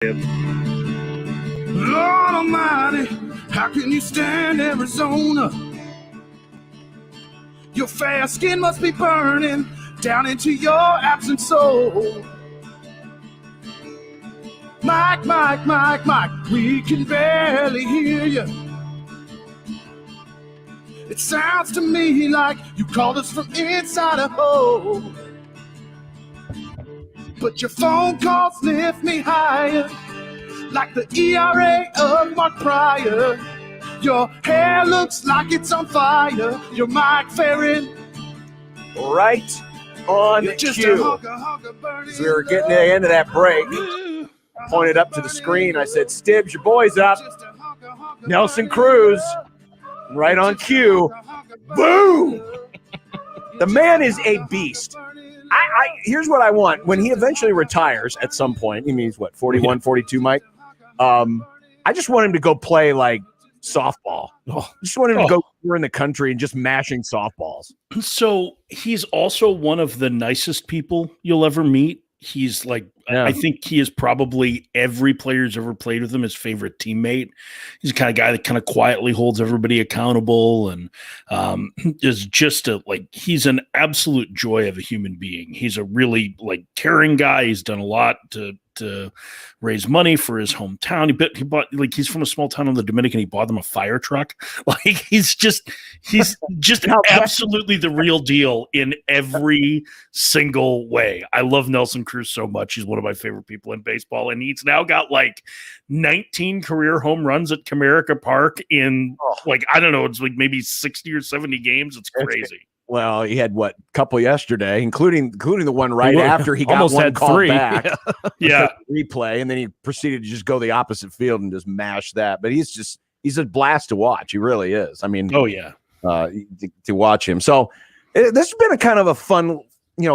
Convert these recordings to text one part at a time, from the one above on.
Lord Almighty, how can you stand Arizona? Your fair skin must be burning down into your absent soul. Mike, Mike, Mike, Mike, we can barely hear you. It sounds to me like you called us from inside a hole. But your phone calls lift me higher, like the ERA of Mark Pryor. Your hair looks like it's on fire. You're Mike Ferrin. Right on cue. As we were getting to the end of that break, I pointed up to the screen. I said, Stibbs, your boy's up. Nelson Cruz, right on cue. Boom! The man is a beast. Here's what I want. When he eventually retires at some point, he means what, 41, 42, Mike? I just want him to go play like softball. I just want him to go in the country and just mashing softballs. So he's also one of the nicest people you'll ever meet. He's like, I think he is probably every player who's ever played with him his favorite teammate. He's the kind of guy that kind of quietly holds everybody accountable and is just he's an absolute joy of a human being. He's a really caring guy. He's done a lot to raise money for his hometown. He bought he's from a small town in the Dominican. He bought them a fire truck. He's just absolutely the real deal in every single way. I love Nelson Cruz so much. He's one of my favorite people in baseball, and he's now got 19 career home runs at Comerica Park in I don't know, it's maybe 60 or 70 games. It's crazy. Well, he had couple yesterday, including the one right after he got one called back. Yeah. Replay, and then he proceeded to just go the opposite field and just mash that. But he's a blast to watch. He really is. I mean, to watch him. So this has been a kind of a fun,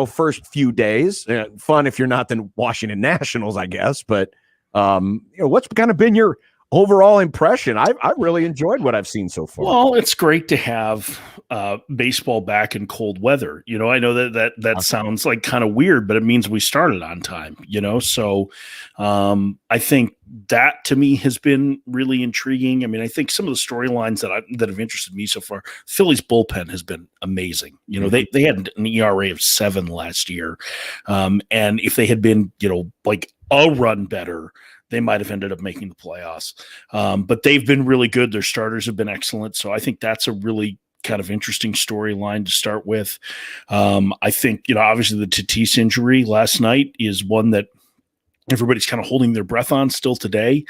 first few days. Fun if you're not the Washington Nationals, I guess. But what's kind of been your overall impression? I really enjoyed what I've seen so far. Well, it's great to have baseball back in cold weather. I know that sounds kind of weird, but it means we started on time, So I think that to me has been really intriguing. I mean, I think some of the storylines that have interested me so far, Philly's bullpen has been amazing. They had an ERA of 7 last year. And if they had been, a run better, they might have ended up making the playoffs. But they've been really good. Their starters have been excellent. So I think that's a really kind of interesting storyline to start with. I think, obviously the Tatis injury last night is one that everybody's kind of holding their breath on still today.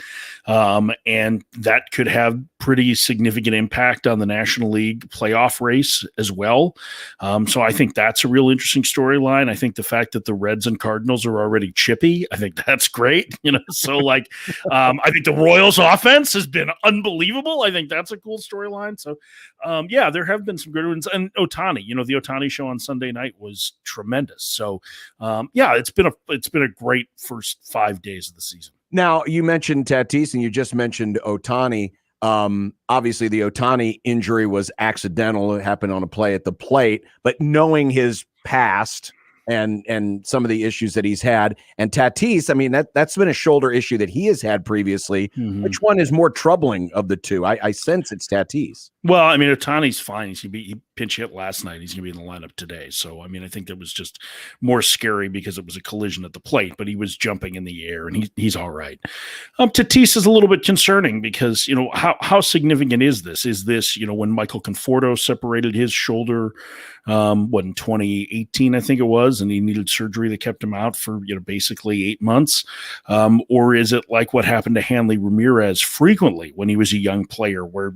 And that could have pretty significant impact on the National League playoff race as well. So I think that's a real interesting storyline. I think the fact that the Reds and Cardinals are already chippy, I think that's great. So I think the Royals offense has been unbelievable. I think that's a cool storyline. So there have been some good ones. And Ohtani, the Ohtani show on Sunday night was tremendous. So it's been a great first 5 days of the season. Now, you mentioned Tatis and you just mentioned Ohtani. Obviously, the Ohtani injury was accidental. It happened on a play at the plate. But knowing his past and some of the issues that he's had, and Tatis, I mean, that's been a shoulder issue that he has had previously. Mm-hmm. Which one is more troubling of the two? I sense it's Tatis. Well, I mean, Ohtani's fine. He pinch hit last night. He's going to be in the lineup today. So, I mean, I think that was just more scary because it was a collision at the plate, but he was jumping in the air and he's all right. Tatis is a little bit concerning because, how significant is this? Is this, when Michael Conforto separated his shoulder, in 2018, I think it was, and he needed surgery that kept him out for, basically 8 months. Or is it like what happened to Hanley Ramirez frequently when he was a young player where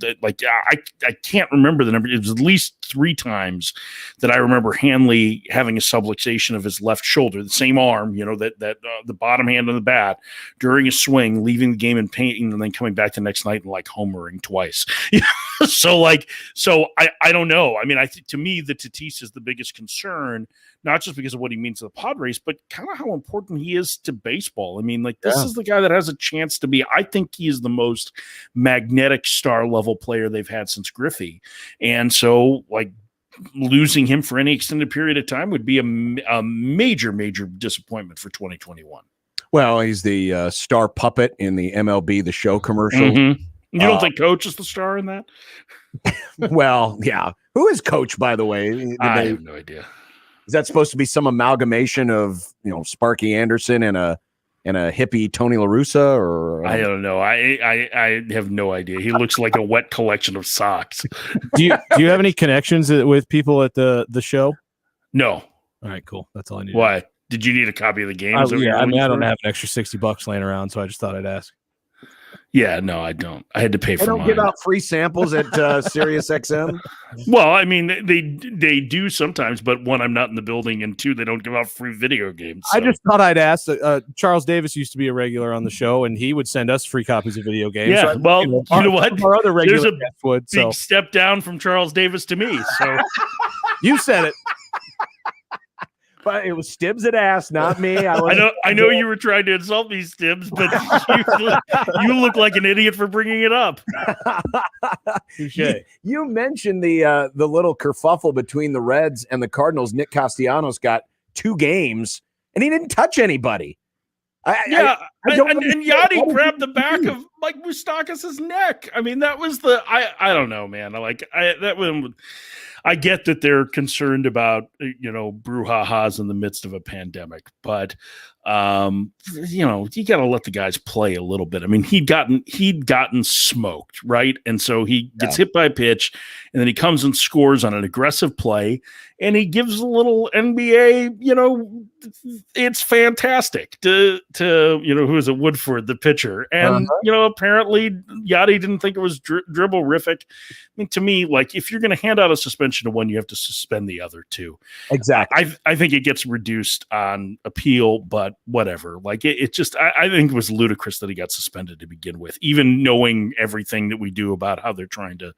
I can't remember the number. It was at least 3 times that I remember Hanley having a subluxation of his left shoulder, the same arm, that the bottom hand of the bat during a swing, leaving the game in pain, and then coming back the next night and homering twice. So I don't know. I mean, to me, the Tatis is the biggest concern, not just because of what he means to the Padres, but kind of how important he is to baseball. I mean, this is the guy that has a chance to be, I think he is the most magnetic star level player they've had since Griffey. And so losing him for any extended period of time would be a major, major disappointment for 2021. Well, he's the star puppet in the MLB The Show commercial. Mm-hmm. You don't think Coach is the star in that? Well, yeah. Who is Coach, by the way? I have no idea. Is that supposed to be some amalgamation of Sparky Anderson and a hippie Tony La Russa, or I don't know. I have no idea. He looks like a wet collection of socks. Do you have any connections with people at the show? No. All right, cool. That's all I need. Why? Did you need a copy of the game? I don't have an extra $60 laying around, so I just thought I'd ask. Yeah, no, I don't. I had to pay for mine. They don't give out free samples at Sirius XM? Well, I mean, they do sometimes, but one, I'm not in the building, and two, they don't give out free video games. So. I just thought I'd ask. Charles Davis used to be a regular on the show, and he would send us free copies of video games. Yeah, so well, you know what? Our other regular There's a guests would. Big step down from Charles Davis to me. So you said it. But it was Stibbs that asked, not me. I know you were trying to insult me, Stibbs, but you look like an idiot for bringing it up. You mentioned the little kerfuffle between the Reds and the Cardinals. Nick Castellanos got 2 games, and he didn't touch anybody. And Yachty grabbed the back of Mike Moustakas' neck. I mean, that was I don't know, man. I get that they're concerned about, brouhahas in the midst of a pandemic, but you got to let the guys play a little bit. I mean, he'd gotten smoked, right? And so he gets hit by a pitch, and then he comes and scores on an aggressive play, and he gives a little NBA, it's fantastic to who is it, Woodford, the pitcher. And, apparently Yachty didn't think it was dribble-rific. I mean, to me, like, if you're going to hand out a suspension to one, you have to suspend the other two. Exactly. I think it gets reduced on appeal, but whatever. Like, it just, I think it was ludicrous that he got suspended to begin with, even knowing everything that we do about how they're trying to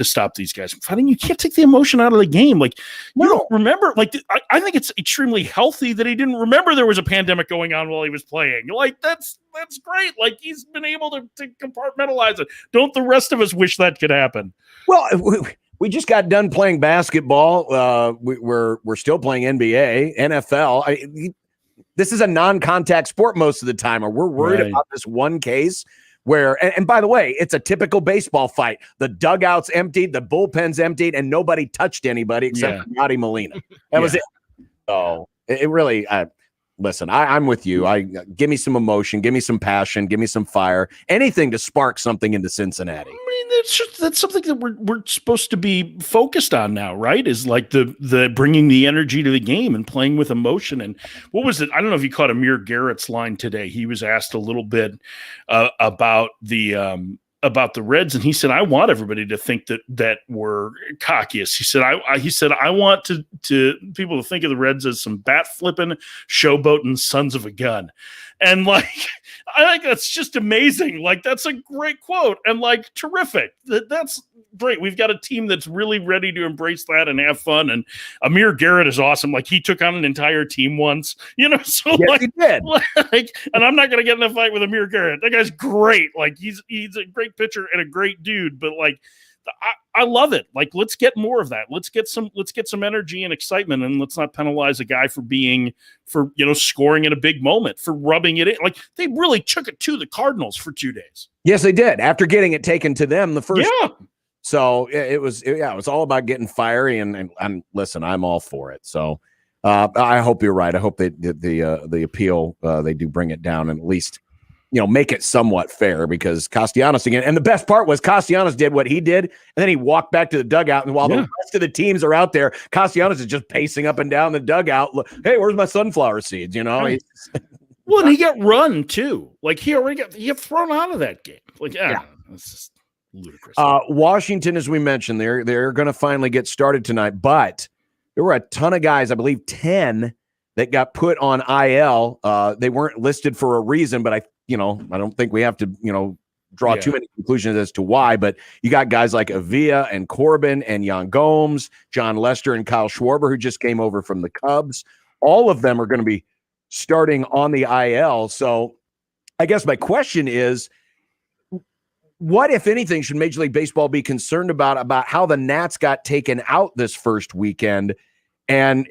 stop these guys from fighting. You can't take the emotion out of the game. Like, you don't remember, like, I think it's extremely healthy that he didn't remember there was a pandemic going on while he was playing. Like, that's great. Like, he's been able to compartmentalize it. Don't the rest of us wish that could happen? Well, we just got done playing basketball. We're still playing NBA, NFL. This is a non-contact sport most of the time, or we're worried about this one case where, and by the way, it's a typical baseball fight. The dugout's emptied, the bullpen's emptied, and nobody touched anybody except for Yachty Molina. That was it. So it really, listen, I'm with you. Give me some emotion, give me some passion, give me some fire, anything to spark something into Cincinnati. I mean, that's something that we're supposed to be focused on now, right? Is like the bringing the energy to the game and playing with emotion. And what was it? I don't know if you caught Amir Garrett's line today. He was asked a little bit about the Reds, and he said, "I want everybody to think that we're cockiest." He said, "I want to people to think of the Reds as some bat flipping, showboating sons of a gun," and like I think that's just amazing. Like, that's a great quote, and like terrific. That's great. We've got a team that's really ready to embrace that and have fun. And Amir Garrett is awesome. Like, he took on an entire team once, So yes, he did. And I'm not going to get in a fight with Amir Garrett. That guy's great. Like, he's a great pitcher and a great dude. But like, I love it. Like, let's get more of that. Let's get some energy and excitement, and let's not penalize a guy for scoring in a big moment, for rubbing it in. Like, they really took it to the Cardinals for 2 days. Yes, they did. After getting it taken to them the first. Yeah. So it was all about getting fiery, and listen, I'm all for it. So I hope you're right. I hope the appeal, they do bring it down and at least, make it somewhat fair, because Castellanos again. And the best part was Castellanos did what he did, and then he walked back to the dugout. And while the rest of the teams are out there, Castellanos is just pacing up and down the dugout. Look, hey, where's my sunflower seeds? Right. Well, and he got run too. Like, he got thrown out of that game. Like, it's just ludicrous. Washington, as we mentioned, they're going to finally get started tonight, but there were a ton of guys, I believe 10, that got put on IL. They weren't listed for a reason, but I don't think we have to, draw too many conclusions as to why, but you got guys like Avila and Corbin and Yan Gomes, John Lester and Kyle Schwarber, who just came over from the Cubs. All of them are going to be starting on the IL. So I guess my question is, what, if anything, should Major League Baseball be concerned about how the Nats got taken out this first weekend? And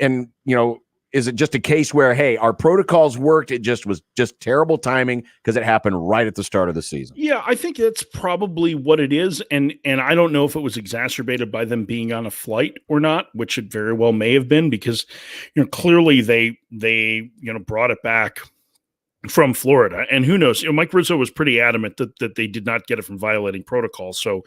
is it just a case where, hey, our protocols worked? It just was just terrible timing because it happened right at the start of the season. Yeah, I think that's probably what it is. And I don't know if it was exacerbated by them being on a flight or not, which it very well may have been, because, clearly they brought it back from Florida, and who knows? Mike Rizzo was pretty adamant that they did not get it from violating protocol. So,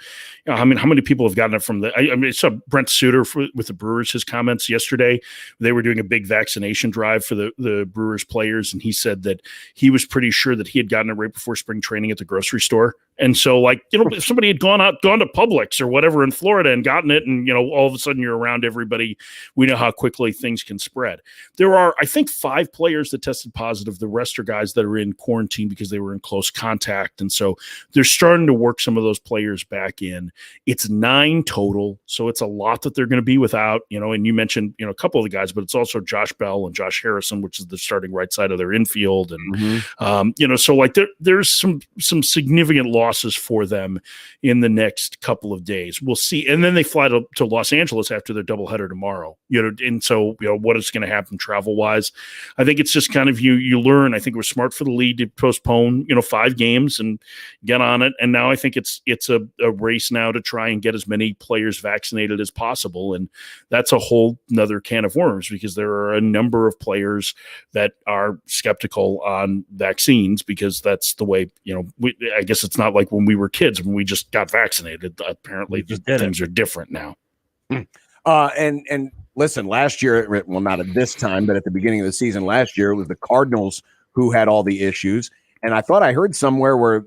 how many people have gotten it from the? I saw Brent Suter with the Brewers. His comments yesterday, they were doing a big vaccination drive for the Brewers players, and he said that he was pretty sure that he had gotten it right before spring training at the grocery store. And so, if somebody had gone to Publix or whatever in Florida and gotten it, and all of a sudden you're around everybody, we know how quickly things can spread. There are, I think, 5 players that tested positive. The rest are guys that are in quarantine because they were in close contact, and so they're starting to work some of those players back in. It's 9 total, so it's a lot that they're going to be without. And you mentioned a couple of the guys, but it's also Josh Bell and Josh Harrison, which is the starting right side of their infield, and so there's some significant losses for them in the next couple of days. We'll see. And then they fly to Los Angeles after their doubleheader tomorrow, and so, what is going to happen travel wise? I think it's just kind of, you learn. I think it was smart for the league to postpone, 5 games and get on it. And now I think it's a race now to try and get as many players vaccinated as possible. And that's a whole nother can of worms, because there are a number of players that are skeptical on vaccines, because that's the way, I guess it's not like when we were kids, when we just got vaccinated. Apparently things are different now. And listen, last year, well, not at this time, but at the beginning of the season last year, it was the Cardinals who had all the issues. And I thought I heard somewhere where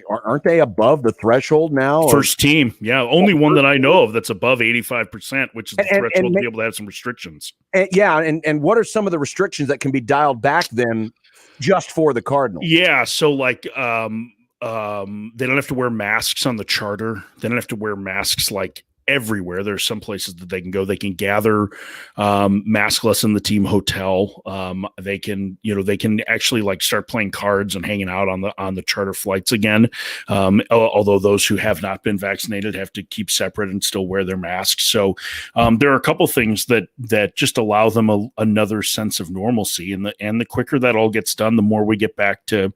aren't they above the threshold now? First team. Yeah. Only one that I know of that's above 85%, which is the threshold to be able to have some restrictions. And what are some of the restrictions that can be dialed back then just for the Cardinals? Yeah. So they don't have to wear masks on the charter. They don't have to wear masks everywhere. There's some places that they can go. They can gather maskless in the team hotel. They can actually start playing cards and hanging out on the charter flights again. Although those who have not been vaccinated have to keep separate and still wear their masks. So there are a couple things that just allow them another sense of normalcy. And the quicker that all gets done, the more we get back to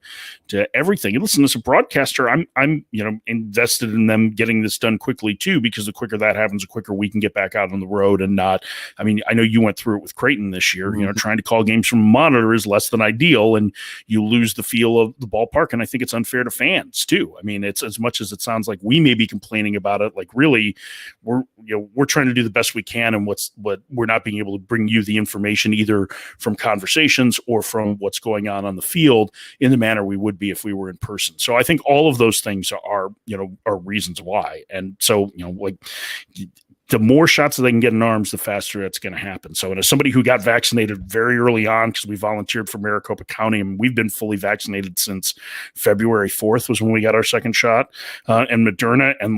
everything. And listen, as a broadcaster, I'm invested in them getting this done quickly too, because the quicker that happens, the quicker we can get back out on the road and not. I mean, I know you went through it with Creighton this year. Trying to call games from a monitor is less than ideal, and you lose the feel of the ballpark. And I think it's unfair to fans too. I mean, it's as much as it sounds like we may be complaining about it. Really, we're trying to do the best we can, and what we're not being able to bring you the information either from conversations or from what's going on the field in the manner we would be if we were in person. So I think all of those things are reasons why. And so the more shots that they can get in arms, the faster that's going to happen. So, and as somebody who got vaccinated very early on, because we volunteered for Maricopa County, and we've been fully vaccinated since February 4th was when we got our second shot, and Moderna, and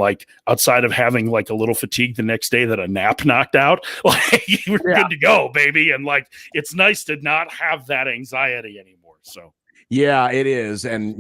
outside of having a little fatigue the next day that a nap knocked out, you were good to go, baby. And it's nice to not have that anxiety anymore. So. Yeah, it is. And,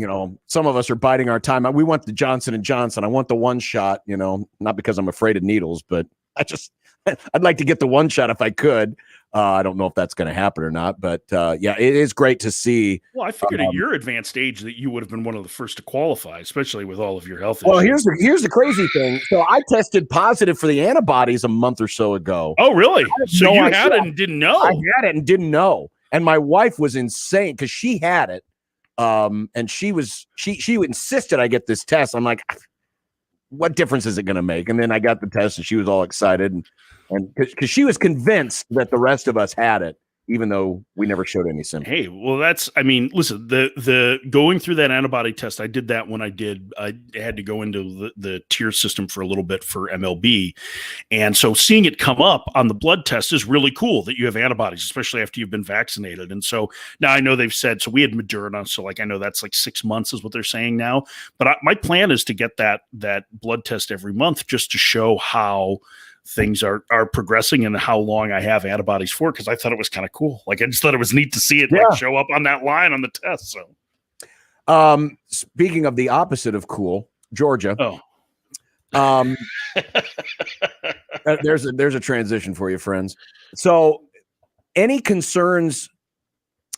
some of us are biding our time. We want the Johnson & Johnson. I want the one shot, not because I'm afraid of needles, but I'd like to get the one shot if I could. I don't know if that's going to happen or not, but it is great to see. Well, I figured at your advanced age that you would have been one of the first to qualify, especially with all of your health issues. Well, here's the crazy thing. So I tested positive for the antibodies a month or so ago. Oh, really? So you had it and didn't know? I had it and didn't know. And my wife was insane because she had it. And she insisted I get this test. I'm like, what difference is it going to make? And then I got the test, and she was all excited, and because she was convinced that the rest of us had it, even though we never showed any symptoms. Hey, well, listen, the going through that antibody test, I did that when I had to go into the tier system for a little bit for MLB. And so seeing it come up on the blood test is really cool that you have antibodies, especially after you've been vaccinated. And so now I know they've said, so we had Moderna. So I know that's 6 months is what they're saying now. But my plan is to get that blood test every month just to show how things are progressing and how long I have antibodies for, because I thought it was kind of cool. I just thought it was neat to see it show up on that line on the test. So, speaking of the opposite of cool, Georgia. There's a transition for you, friends. So Any concerns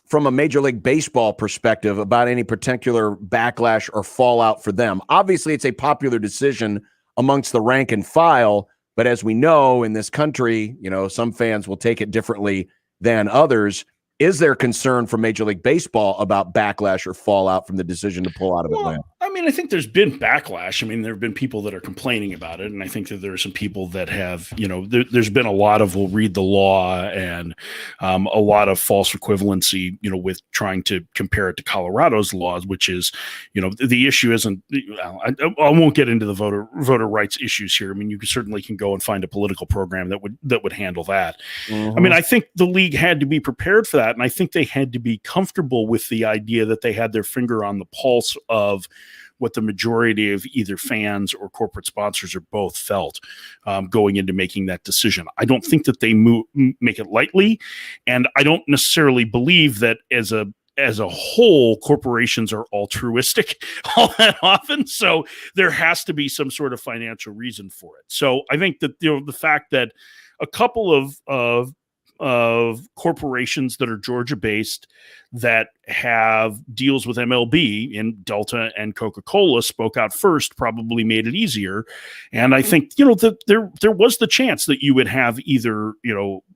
from a Major League Baseball perspective about any particular backlash or fallout for them? Obviously, it's a popular decision amongst the rank and file, but as we know in this country, some fans will take it differently than others. Is there concern from Major League Baseball about backlash or fallout from the decision to pull out of Atlanta? I mean, I think there's been backlash. I mean, there have been people that are complaining about it. And I think that there are some people that have, there's been a lot of, we'll read the law and a lot of false equivalency, with trying to compare it to Colorado's laws, which is, the issue isn't, I won't get into the voter rights issues here. I mean, you certainly can go and find a political program that would handle that. Mm-hmm. I mean, I think the league had to be prepared for that. And I think they had to be comfortable with the idea that they had their finger on the pulse of what the majority of either fans or corporate sponsors or both felt going into making that decision. I don't think that they make it lightly. And I don't necessarily believe that as a whole, corporations are altruistic all that often. So there has to be some sort of financial reason for it. So I think that, the fact that a couple of corporations that are Georgia-based that have deals with MLB in Delta and Coca-Cola spoke out first probably made it easier. And I think, that there was the chance that you would have either,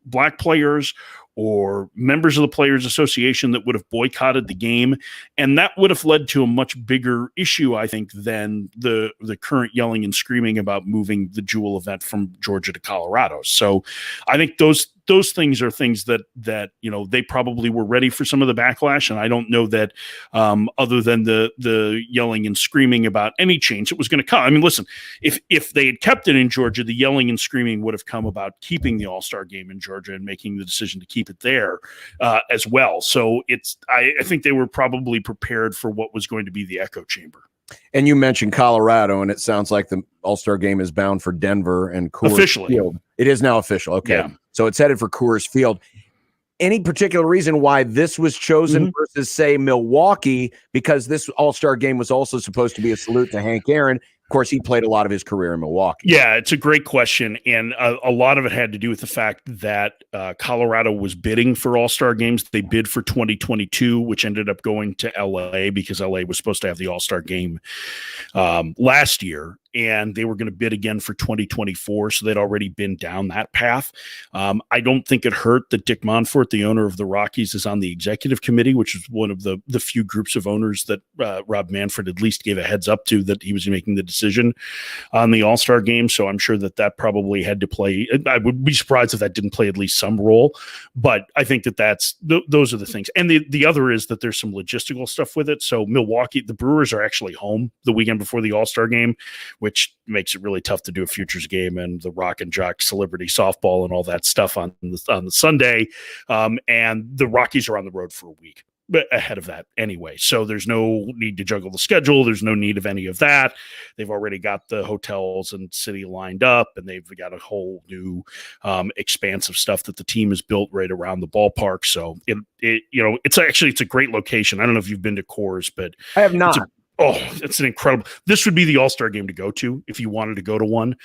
black players or members of the Players Association that would have boycotted the game. And that would have led to a much bigger issue, I think, than the current yelling and screaming about moving the Jewel event from Georgia to Colorado. So I think those things are things that they probably were ready for some of the backlash. And I don't know that other than the yelling and screaming about any change that was going to come. I mean, listen, if they had kept it in Georgia, the yelling and screaming would have come about keeping the All-Star game in Georgia and making the decision to keep it there as well. So I think they were probably prepared for what was going to be the echo chamber. And you mentioned Colorado, and it sounds like the All-Star game is bound for Denver and Coors officially. Field. It is now official. Okay. Yeah. So it's headed for Coors Field. Any particular reason why this was chosen versus, say, Milwaukee? Because this All-Star game was also supposed to be a salute to Hank Aaron. Of course, he played a lot of his career in Milwaukee. Yeah, it's a great question. And a lot of it had to do with the fact that Colorado was bidding for All-Star games. They bid for 2022, which ended up going to LA because LA was supposed to have the All-Star game last year. And they were going to bid again for 2024. So they'd already been down that path. I don't think it hurt that Dick Monfort, the owner of the Rockies, is on the executive committee, which is one of the few groups of owners that Rob Manfred at least gave a heads up to that he was making the decision on the All-Star game. So I'm sure that probably had to play. I would be surprised if that didn't play at least some role. But I think those are the things. And the other is that there's some logistical stuff with it. So Milwaukee, the Brewers are actually home the weekend before the All-Star game, which makes it really tough to do a futures game and the Rock and Jock celebrity softball and all that stuff on the Sunday. And the Rockies are on the road for a week ahead of that anyway. So there's no need to juggle the schedule. There's no need of any of that. They've already got the hotels and city lined up, and they've got a whole new expansive stuff that the team has built right around the ballpark. So it's a great location. I don't know if you've been to Coors, but I have not. It's an incredible. This would be the All-Star game to go to if you wanted to go to one.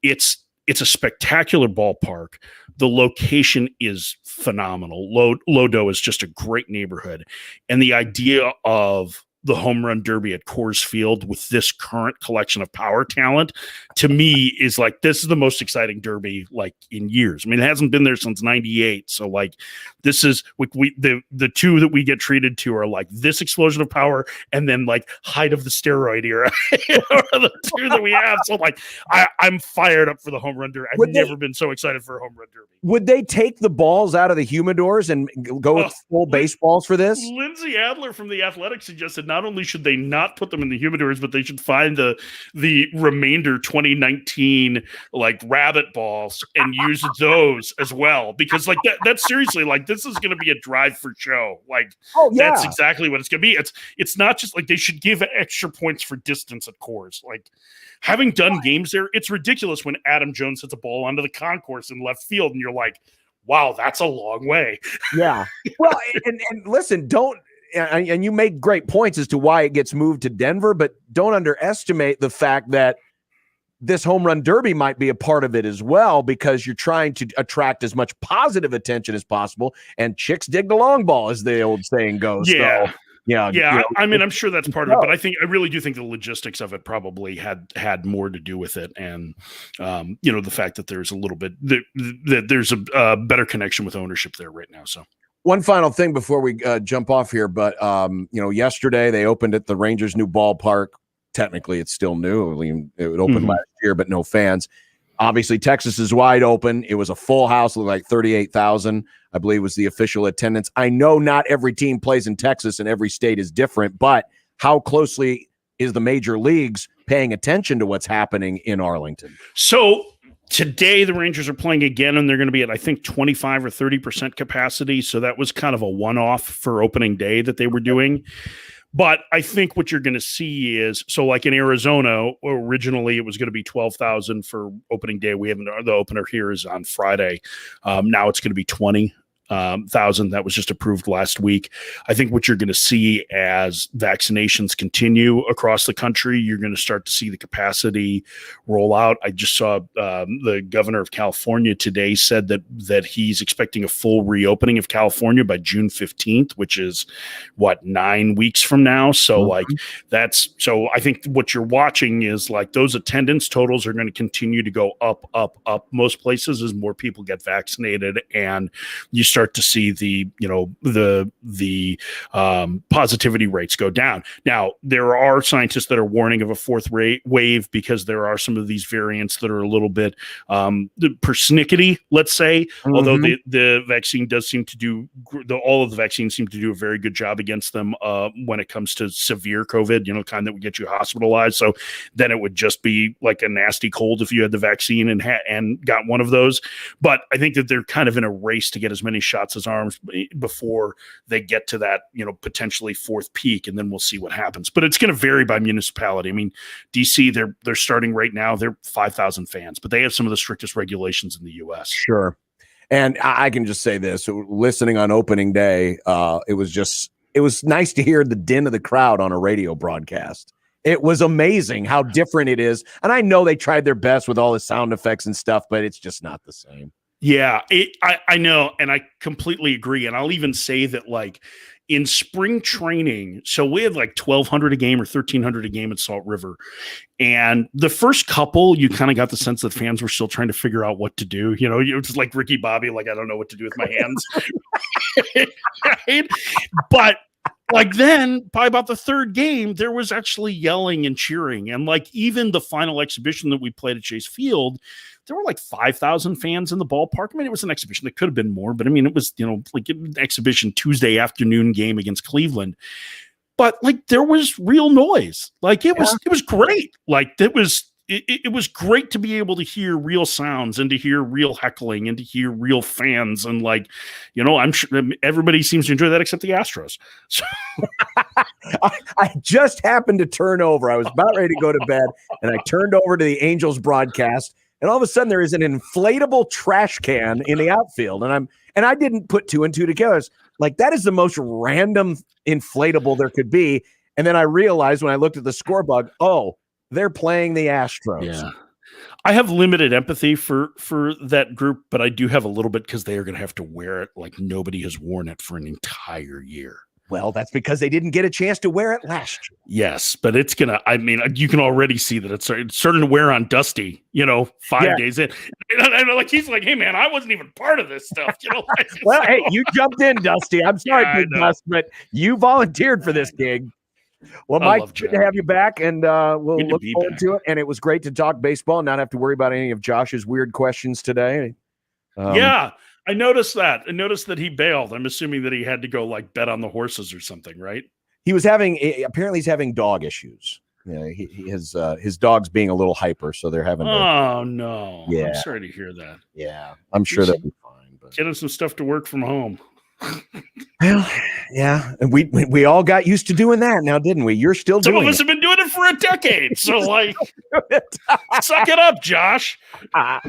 It's a spectacular ballpark. The location is phenomenal. Lodo is just a great neighborhood. And the idea of the home run derby at Coors Field with this current collection of power talent, to me, is like, this is the most exciting derby like in years. I mean, it hasn't been there since 98. So like, this is the two that we get treated to are like this explosion of power and then like height of the steroid era are the two that we have. So like, I'm fired up for the home run derby. I've never been so excited for a home run derby. Would they take the balls out of the humidors and go with full baseballs for this? Lindsay Adler from The Athletic suggested not only should they not put them in the humidors, but they should find the remainder 2019 like rabbit balls and use those as well. Because like that's seriously like this is going to be a drive for show. Like that's exactly what it's going to be. It's not just like they should give extra points for distance at Coors. Like having done games there, it's ridiculous when Adam Jones hits a ball onto the concourse in left field and you're like, wow, that's a long way. Yeah. Well, and listen, and you make great points as to why it gets moved to Denver, but don't underestimate the fact that this home run derby might be a part of it as well, because you're trying to attract as much positive attention as possible, and chicks dig the long ball, as the old saying goes. Yeah. So, yeah. I mean, I'm sure that's part of it, but I really do think the logistics of it probably had more to do with it, and the fact that there's a little bit that there's a better connection with ownership there right now. So. One final thing before we jump off here, but yesterday they opened at the Rangers' new ballpark. Technically, it's still new. It would open last year, but no fans. Obviously, Texas is wide open. It was a full house, like 38,000, I believe, was the official attendance. I know not every team plays in Texas and every state is different, but how closely is the major leagues paying attention to what's happening in Arlington? So today the Rangers are playing again, and they're going to be at, I think, 25 or 30% capacity. So that was kind of a one-off for opening day that they were doing. But I think what you're going to see is, so like in Arizona, originally it was going to be 12,000 for opening day. The opener here is on Friday. Now it's going to be 20,000. That was just approved last week. I think what you're going to see as vaccinations continue across the country, you're going to start to see the capacity roll out. I just saw the governor of California today said that he's expecting a full reopening of California by June 15th, which is 9 weeks from now. So so I think what you're watching is like those attendance totals are going to continue to go up most places as more people get vaccinated, and you start to see the positivity rates go down. Now, there are scientists that are warning of a fourth wave because there are some of these variants that are a little bit persnickety, let's say, although the vaccine does seem to do, all of the vaccines seem to do a very good job against them when it comes to severe COVID, kind that would get you hospitalized. So then it would just be like a nasty cold if you had the vaccine and got one of those. But I think that they're kind of in a race to get as many shots as arms before they get to that, potentially fourth peak, and then we'll see what happens. But it's going to vary by municipality. I mean, DC, they're starting right now. They're 5,000 fans, but they have some of the strictest regulations in the U.S. Sure. And I can just say this: listening on opening day, it was nice to hear the din of the crowd on a radio broadcast. It was amazing how different it is. And I know they tried their best with all the sound effects and stuff, but it's just not the same. Yeah, I know, and I completely agree. And I'll even say that, like, in spring training, so we had like 1,200 a game or 1,300 a game at Salt River. And the first couple, you kind of got the sense that fans were still trying to figure out what to do. It was like Ricky Bobby, like, I don't know what to do with my hands. Right? But like then by about the third game, there was actually yelling and cheering. And like even the final exhibition that we played at Chase Field, there were like 5,000 fans in the ballpark. I mean, it was an exhibition that could have been more, but I mean, it was, like an exhibition Tuesday afternoon game against Cleveland. But like there was real noise. Like it was great. Like it was great to be able to hear real sounds and to hear real heckling and to hear real fans. And like, I'm sure everybody seems to enjoy that except the Astros. So. I just happened to turn over. I was about ready to go to bed, and I turned over to the Angels broadcast, and all of a sudden there is an inflatable trash can in the outfield. And I didn't put two and two together. It's like, that is the most random inflatable there could be. And then I realized when I looked at the scoreboard, they're playing the Astros. Yeah. I have limited empathy for that group, but I do have a little bit because they are going to have to wear it like nobody has worn it for an entire year. Well, that's because they didn't get a chance to wear it last year. Yes, but it's going to, I mean, you can already see that it's starting to wear on Dusty, 5 days in. And like, he's like, hey, man, I wasn't even part of this stuff. Well, hey, you jumped in, Dusty. I'm sorry, Big Dust, but you volunteered for this gig. Well, Mike, good to have you back, and we'll look forward to it. And it was great to talk baseball and not have to worry about any of Josh's weird questions today. Yeah, I noticed that. I noticed that he bailed. I'm assuming that he had to go like bet on the horses or something, right? He was apparently he's having dog issues. Yeah, his dog's being a little hyper, so they're having. Oh no! Yeah, I'm sorry to hear that. Yeah, I'm sure they'll be fine. But get him some stuff to work from home. Well, yeah, and we all got used to doing that now, didn't we? You're still doing it. Some of us have been doing it for a decade, so like, suck it up, Josh. All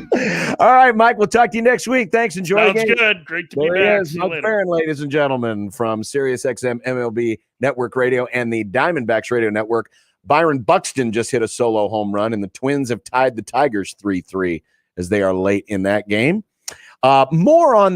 right, Mike, we'll talk to you next week. Thanks, enjoy the game. Sounds good. Great to be back. See you later. Ferrin, ladies and gentlemen, from Sirius XM MLB Network Radio and the Diamondbacks Radio Network. Byron Buxton just hit a solo home run, and the Twins have tied the Tigers 3-3 as they are late in that game. More on the